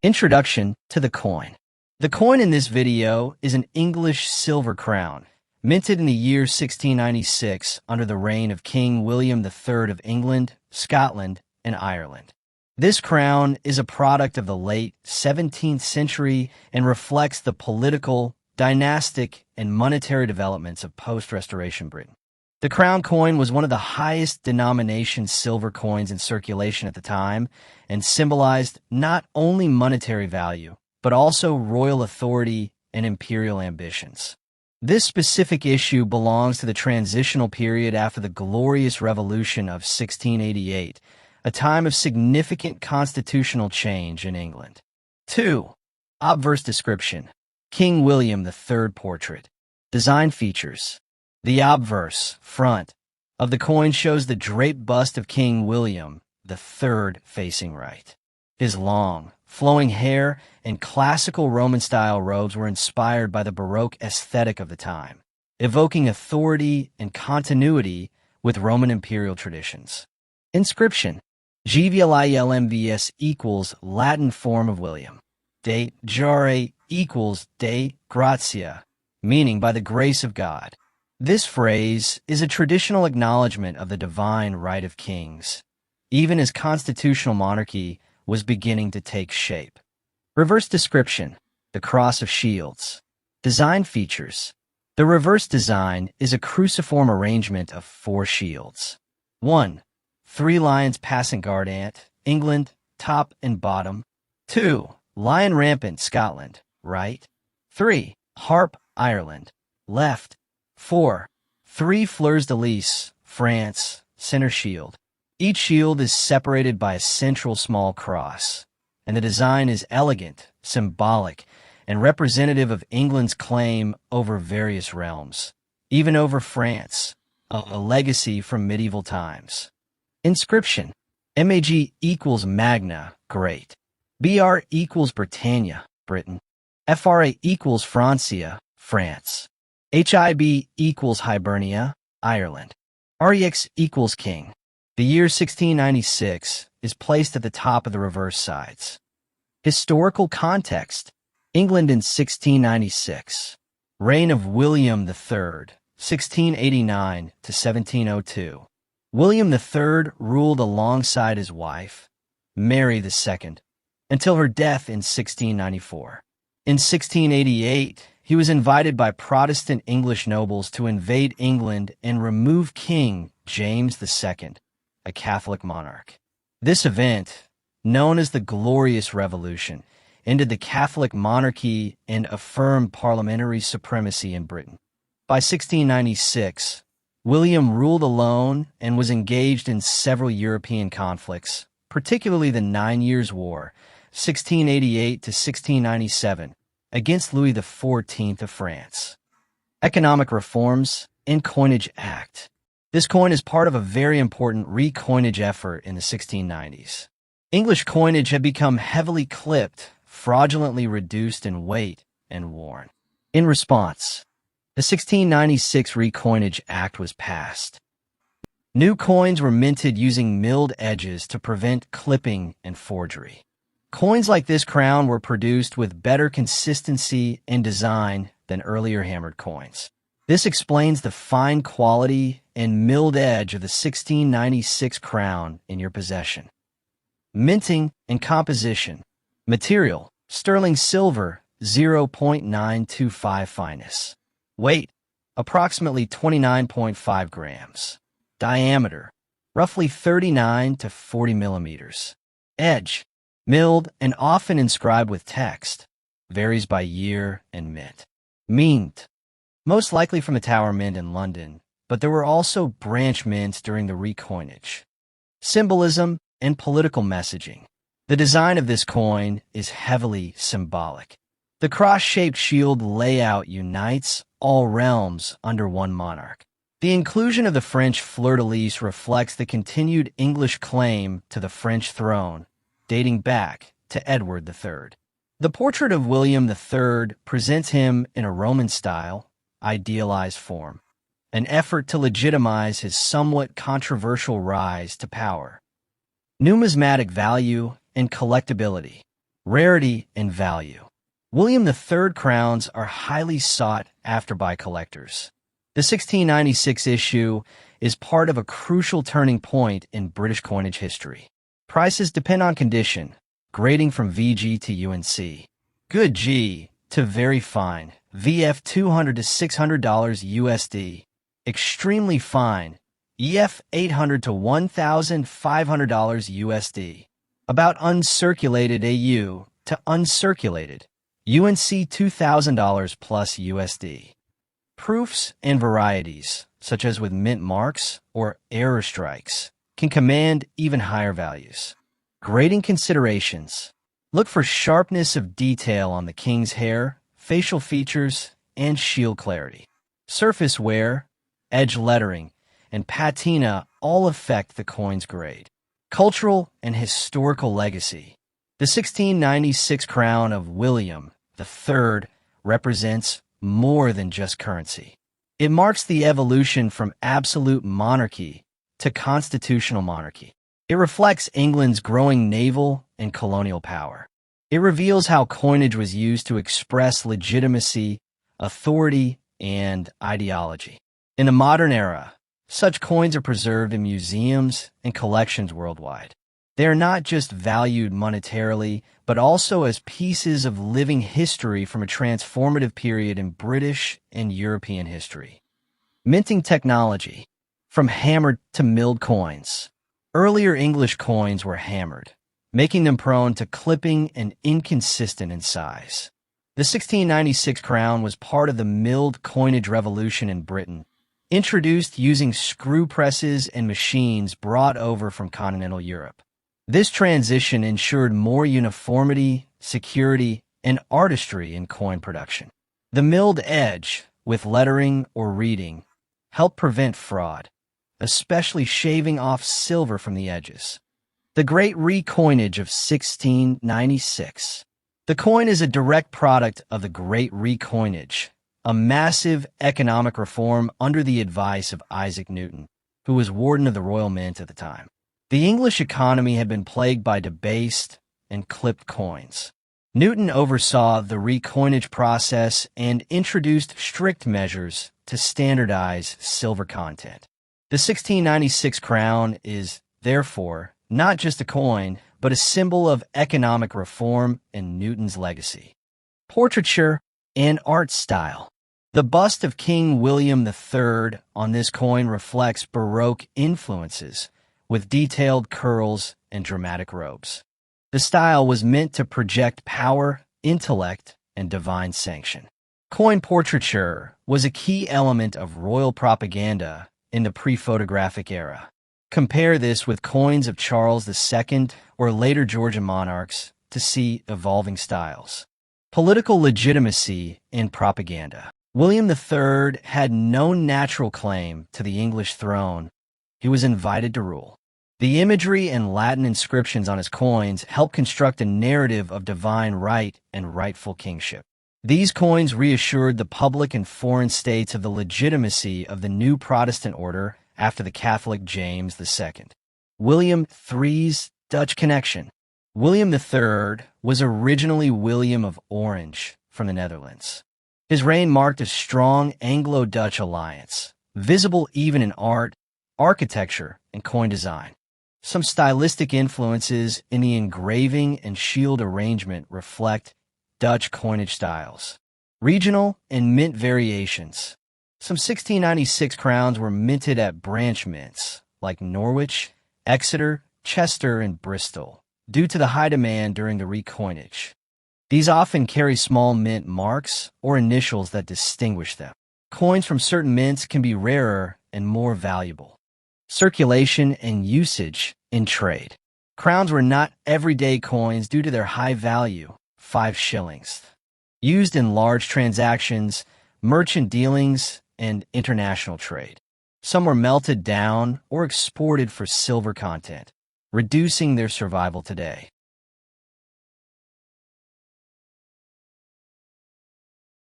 Introduction to the coin. The coin in this video is an English silver crown, minted in the year 1696 under the reign of King William III of England, Scotland, and Ireland. This crown is a product of the late 17th century and reflects the political, dynastic, and monetary developments of post-Restoration Britain. The crown coin was one of the highest denomination silver coins in circulation at the time and symbolized not only monetary value, but also royal authority and imperial ambitions. This specific issue belongs to the transitional period after the Glorious Revolution of 1688, a time of significant constitutional change in England. 2. Obverse description. King William III portrait. Design features. The obverse, front, of the coin shows the draped bust of King William III facing right. His long, flowing hair and classical Roman-style robes were inspired by the Baroque aesthetic of the time, evoking authority and continuity with Roman imperial traditions. Inscription. GVLIELMVS equals Latin form of William. De jure equals de gratia, meaning by the grace of God. This phrase is a traditional acknowledgement of the divine right of kings, even as constitutional monarchy was beginning to take shape. Reverse description. The cross of shields. Design features. The reverse design is a cruciform arrangement of 4 shields. 1. 3 lions passing Garter, England, top and bottom. 2. Lion rampant, Scotland, right. 3. Harp, Ireland, left. 4. 3 fleurs de lis, France, center shield. Each shield is separated by a central small cross, and the design is elegant, symbolic, and representative of England's claim over various realms, even over France, a legacy from medieval times. Inscription. MAG equals Magna, great. BR equals Britannia, Britain. FRA equals Francia, France. HIB equals Hibernia, Ireland. REX equals King. The year 1696 is placed at the top of the reverse sides. Historical context. England in 1696. Reign of William III, 1689 to 1702. William III ruled alongside his wife, Mary II, until her death in 1694. In 1688, he was invited by Protestant English nobles to invade England and remove King James II, a Catholic monarch. This event, known as the Glorious Revolution, ended the Catholic monarchy and affirmed parliamentary supremacy in Britain. By 1696, William ruled alone and was engaged in several European conflicts, particularly the 9 Years' War, 1688 to 1697, against Louis XIV of France. Economic reforms and Coinage Act. This coin is part of a very important recoinage effort in the 1690s. English coinage had become heavily clipped, fraudulently reduced in weight, and worn. In response, the 1696 Recoinage Act was passed. New coins were minted using milled edges to prevent clipping and forgery. Coins like this crown were produced with better consistency and design than earlier hammered coins. This explains the fine quality and milled edge of the 1696 crown in your possession. Minting and composition. Material, sterling silver, 0.925 fineness. Weight, approximately 29.5 grams. Diameter, roughly 39 to 40 millimeters. Edge, milled and often inscribed with text, varies by year and mint. Mint, most likely from the Tower Mint in London, but there were also branch mints during the recoinage. Symbolism and political messaging. The design of this coin is heavily symbolic. The cross-shaped shield layout unites all realms under one monarch. The inclusion of the French fleur-de-lis reflects the continued English claim to the French throne, dating back to Edward III. The portrait of William III presents him in a Roman-style, idealized form, an effort to legitimize his somewhat controversial rise to power. Numismatic value and collectability. Rarity and value. William III crowns are highly sought after by collectors. The 1696 issue is part of a crucial turning point in British coinage history. Prices depend on condition, grading from VG to UNC. Good G to very fine, VF $200 to $600 USD. Extremely fine, EF $800 to $1,500 USD. About uncirculated AU to uncirculated, UNC $2,000 plus USD. Proofs and varieties, such as with mint marks or error strikes, can command even higher values. Grading considerations. Look for sharpness of detail on the king's hair, facial features, and shield clarity. Surface wear, edge lettering, and patina all affect the coin's grade. Cultural and historical legacy. The 1696 crown of William III represents more than just currency. It marks the evolution from absolute monarchy to constitutional monarchy. It reflects England's growing naval and colonial power. It reveals how coinage was used to express legitimacy, authority, and ideology. In the modern era, such coins are preserved in museums and collections worldwide. They are not just valued monetarily, but also as pieces of living history from a transformative period in British and European history. Minting technology. From hammered to milled coins. Earlier English coins were hammered, making them prone to clipping and inconsistent in size. The 1696 crown was part of the milled coinage revolution in Britain, introduced using screw presses and machines brought over from continental Europe. This transition ensured more uniformity, security, and artistry in coin production. The milled edge, with lettering or reading, helped prevent fraud, especially shaving off silver from the edges. The Great Recoinage of 1696. The coin is a direct product of the Great Recoinage, a massive economic reform under the advice of Isaac Newton, who was warden of the Royal Mint at the time. The English economy had been plagued by debased and clipped coins. Newton oversaw the recoinage process and introduced strict measures to standardize silver content. The 1696 crown is, therefore, not just a coin, but a symbol of economic reform and Newton's legacy. Portraiture and art style. The bust of King William III on this coin reflects Baroque influences, with detailed curls and dramatic robes. The style was meant to project power, intellect, and divine sanction. Coin portraiture was a key element of royal propaganda in the pre-photographic era. Compare this with coins of Charles II or later Georgian monarchs to see evolving styles. Political legitimacy in propaganda. William III had no natural claim to the English throne. He was invited to rule. The imagery and Latin inscriptions on his coins help construct a narrative of divine right and rightful kingship. These coins reassured the public and foreign states of the legitimacy of the new Protestant order after the Catholic James II. William III's Dutch connection. William III was originally William of Orange from the Netherlands. His reign marked a strong Anglo-Dutch alliance, visible even in art, architecture, and coin design. Some stylistic influences in the engraving and shield arrangement reflect Dutch coinage styles. Regional and mint variations. Some 1696 crowns were minted at branch mints, like Norwich, Exeter, Chester, and Bristol, due to the high demand during the recoinage. These often carry small mint marks or initials that distinguish them. Coins from certain mints can be rarer and more valuable. Circulation and usage in trade. Crowns were not everyday coins due to their high value, 5 shillings. Used in large transactions, merchant dealings, and international trade. Some were melted down or exported for silver content, reducing their survival today.